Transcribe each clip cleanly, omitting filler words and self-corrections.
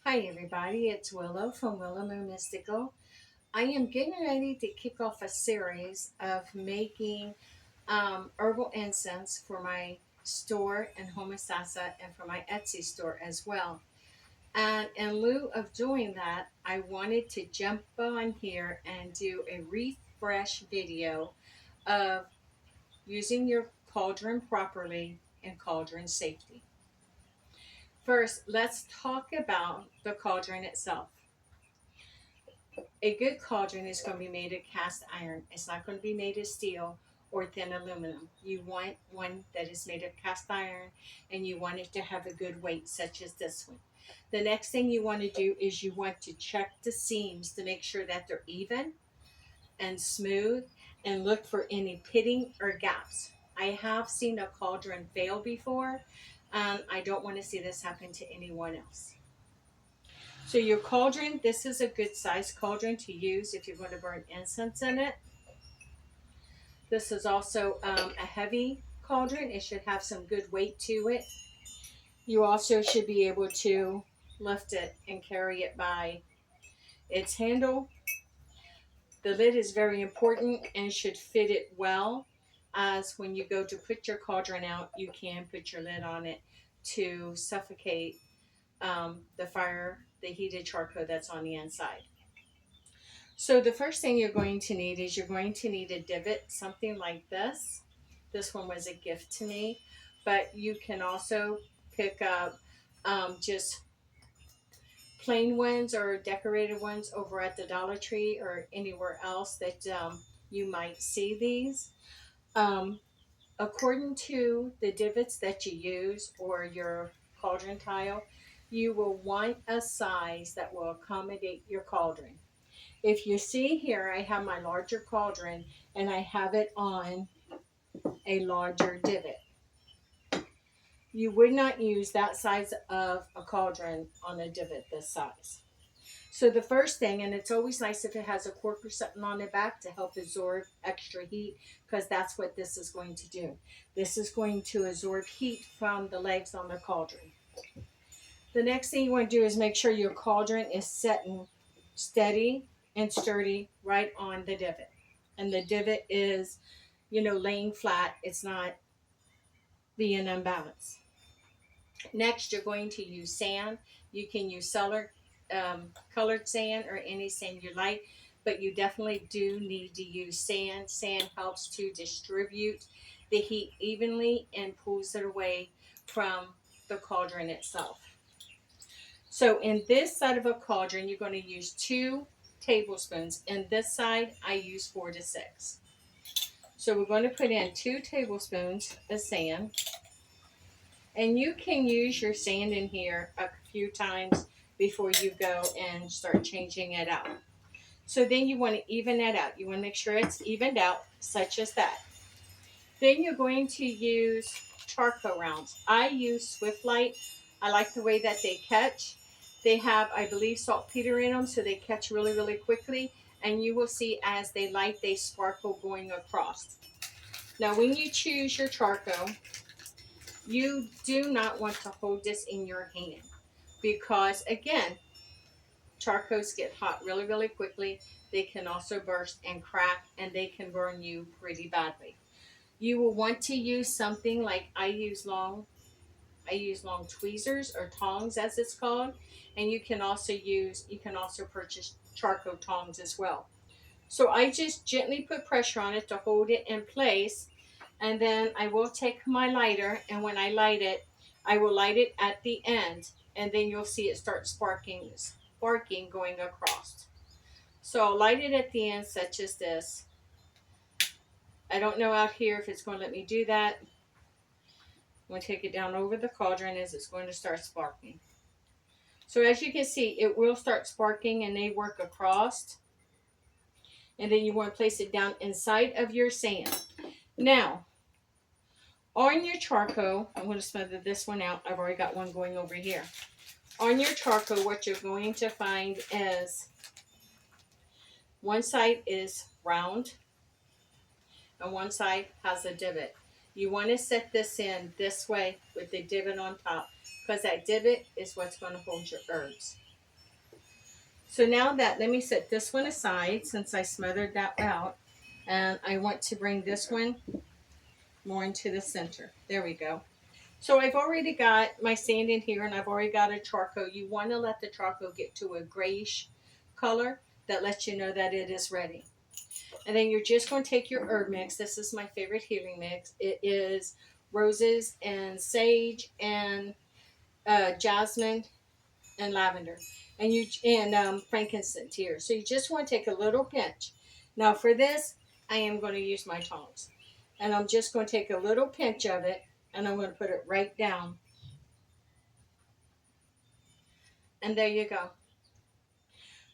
Hi everybody, it's Willow from Willow Mystical. I am getting ready to kick off a series of making herbal incense for my store in Homosassa and for my Etsy store as well. And in lieu of doing that, I wanted to jump on here and do a refresh video of using your cauldron properly and cauldron safety. First, let's talk about the cauldron itself. A good cauldron is going to be made of cast iron. It's not going to be made of steel or thin aluminum. You want one that is made of cast iron, and you want it to have a good weight, such as this one. The next thing you want to do is you want to check the seams to make sure that they're even and smooth, and look for any pitting or gaps. I have seen a cauldron fail before, and I don't want to see this happen to anyone else. So your cauldron, this is a good size cauldron to use if you're going to burn incense in it. This is also a heavy cauldron. It should have some good weight to it. You also should be able to lift it and carry it by its handle. The lid is very important and should fit it well, as when you go to put your cauldron out, you can put your lid on it to suffocate the fire, the heated charcoal that's on the inside. So the first thing you're going to need is you're going to need a divot, something like this. This one was a gift to me, but you can also pick up just plain ones or decorated ones over at the Dollar Tree or anywhere else that you might see these. Um, According to the divots that you use or your cauldron tile, you will want a size that will accommodate your cauldron. If you see here, I have my larger cauldron and I have it on a larger divot. You would not use that size of a cauldron on a divot this size. So the first thing, and it's always nice if it has a cork or something on the back to help absorb extra heat, because that's what this is going to do. This is going to absorb heat from the legs on the cauldron. The next thing you want to do is make sure your cauldron is setting steady and sturdy right on the divot. And the divot is, laying flat. It's not being unbalanced. Next, you're going to use sand. You can use colored sand or any sand you like, but you definitely do need to use sand. Sand helps to distribute the heat evenly and pulls it away from the cauldron itself. So in this side of a cauldron, you're going to use 2 tablespoons. In this side, I use 4 to 6. So we're going to put in 2 tablespoons of sand. And you can use your sand in here a few times before you go and start changing it out. So then you want to even that out. You want to make sure it's evened out, such as that. Then you're going to use charcoal rounds. I use Swift Light. I like the way that they catch. They have, I believe, saltpeter in them, so they catch really, really quickly. And you will see as they light, they sparkle going across. Now, when you choose your charcoal, you do not want to hold this in your hand because, again, charcoals get hot really, really quickly. They can also burst and crack, and they can burn you pretty badly. You will want to use something like I use long tweezers or tongs, as it's called, and you can also purchase charcoal tongs as well. So I just gently put pressure on it to hold it in place, and then I will take my lighter, and when I light it, I will light it at the end, and then you'll see it start sparking going across. So I'll light it at the end, such as this. I don't know out here if it's going to let me do that. I'm going to take it down over the cauldron as it's going to start sparking. So as you can see, it will start sparking and they work across. And then you want to place it down inside of your sand. Now, on your charcoal, I'm going to smother this one out. I've already got one going over here. On your charcoal, what you're going to find is one side is round and one side has a divot. You want to set this in this way with the divot on top, because that divot is what's going to hold your herbs. So now that, let me set this one aside since I smothered that out. And I want to bring this one more into the center. There we go. So I've already got my sand in here and I've already got a charcoal. You want to let the charcoal get to a grayish color that lets you know that it is ready. And then you're just going to take your herb mix. This is my favorite healing mix. It is roses and sage and jasmine and lavender and frankincense here. So you just want to take a little pinch. Now for this, I am going to use my tongs. And I'm just going to take a little pinch of it and I'm going to put it right down. And there you go.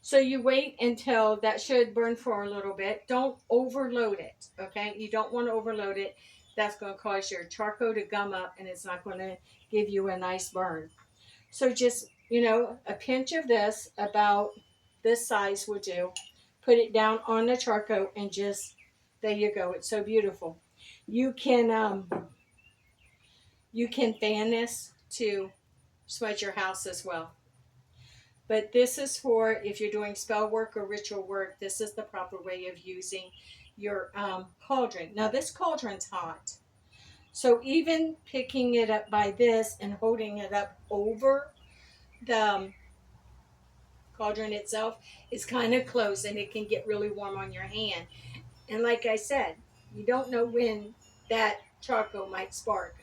So you wait until that should burn for a little bit. Don't overload it, okay? You don't want to overload it. That's going to cause your charcoal to gum up and it's not going to give you a nice burn. So just, a pinch of this, about this size will do. Put it down on the charcoal and just, there you go. It's so beautiful. You can fan this to smudge your house as well. But this is for if you're doing spell work or ritual work, this is the proper way of using your cauldron. Now this cauldron's hot. So even picking it up by this and holding it up over the cauldron itself is kind of close and it can get really warm on your hand. And like I said, you don't know when that charcoal might spark.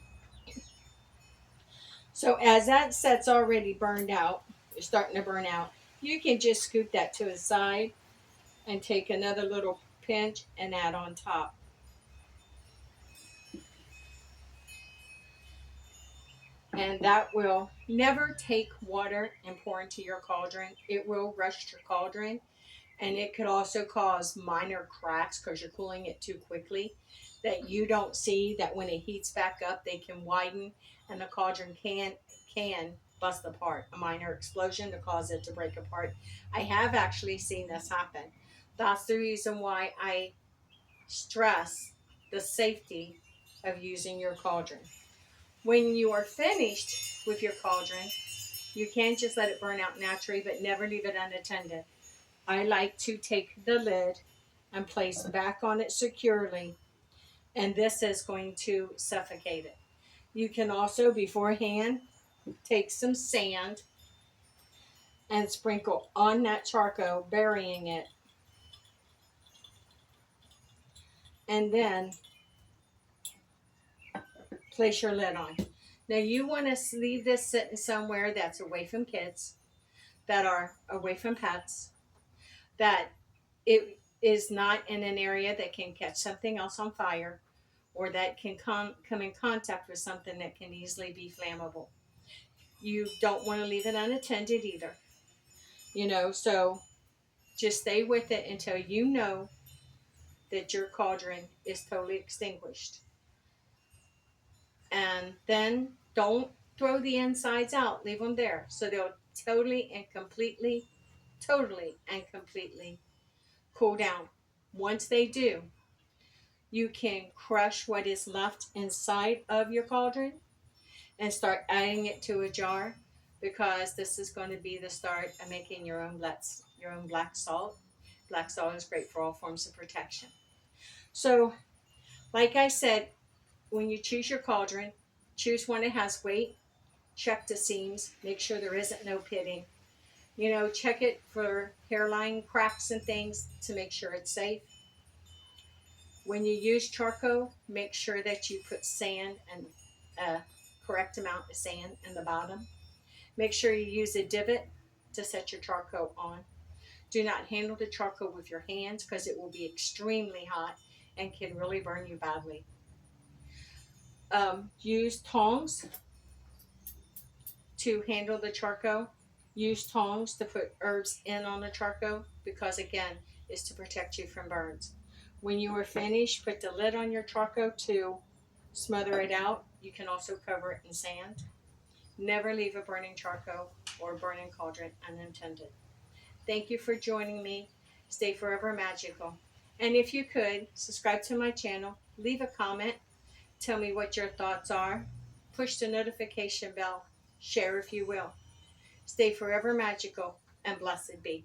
So as that set's already burned out, you're starting to burn out, you can just scoop that to the side and take another little pinch and add on top. And that will never take water and pour into your cauldron. It will rust your cauldron. And it could also cause minor cracks because you're cooling it too quickly that you don't see, that when it heats back up, they can widen and the cauldron can bust apart. A minor explosion to cause it to break apart. I have actually seen this happen. That's the reason why I stress the safety of using your cauldron. When you are finished with your cauldron, you can just let it burn out naturally, but never leave it unattended. I like to take the lid and place back on it securely, and this is going to suffocate it. You can also beforehand take some sand and sprinkle on that charcoal, burying it, and then place your lid on. Now you want to leave this sitting somewhere that's away from kids, that are away from pets, that it is not in an area that can catch something else on fire or that can come in contact with something that can easily be flammable. You don't want to leave it unattended either. So just stay with it until you know that your cauldron is totally extinguished. And then don't throw the insides out. Leave them there so they'll totally and completely cool down. Once they do, you can crush what is left inside of your cauldron and start adding it to a jar, because this is going to be the start of making your own black salt. Black salt is great for all forms of protection. So, like I said, when you choose your cauldron, choose one that has weight. Check the seams. Make sure there isn't no pitting. Check it for hairline cracks and things to make sure it's safe. When you use charcoal, make sure that you put sand and a correct amount of sand in the bottom. Make sure you use a divot to set your charcoal on. Do not handle the charcoal with your hands because it will be extremely hot and can really burn you badly. Use tongs to handle the charcoal. Use tongs to put herbs in on the charcoal because, again, it's to protect you from burns. When you are finished, put the lid on your charcoal to smother it out. You can also cover it in sand. Never leave a burning charcoal or burning cauldron unattended. Thank you for joining me. Stay forever magical. And if you could, subscribe to my channel, leave a comment, tell me what your thoughts are, push the notification bell, share if you will. Stay forever magical and blessed be.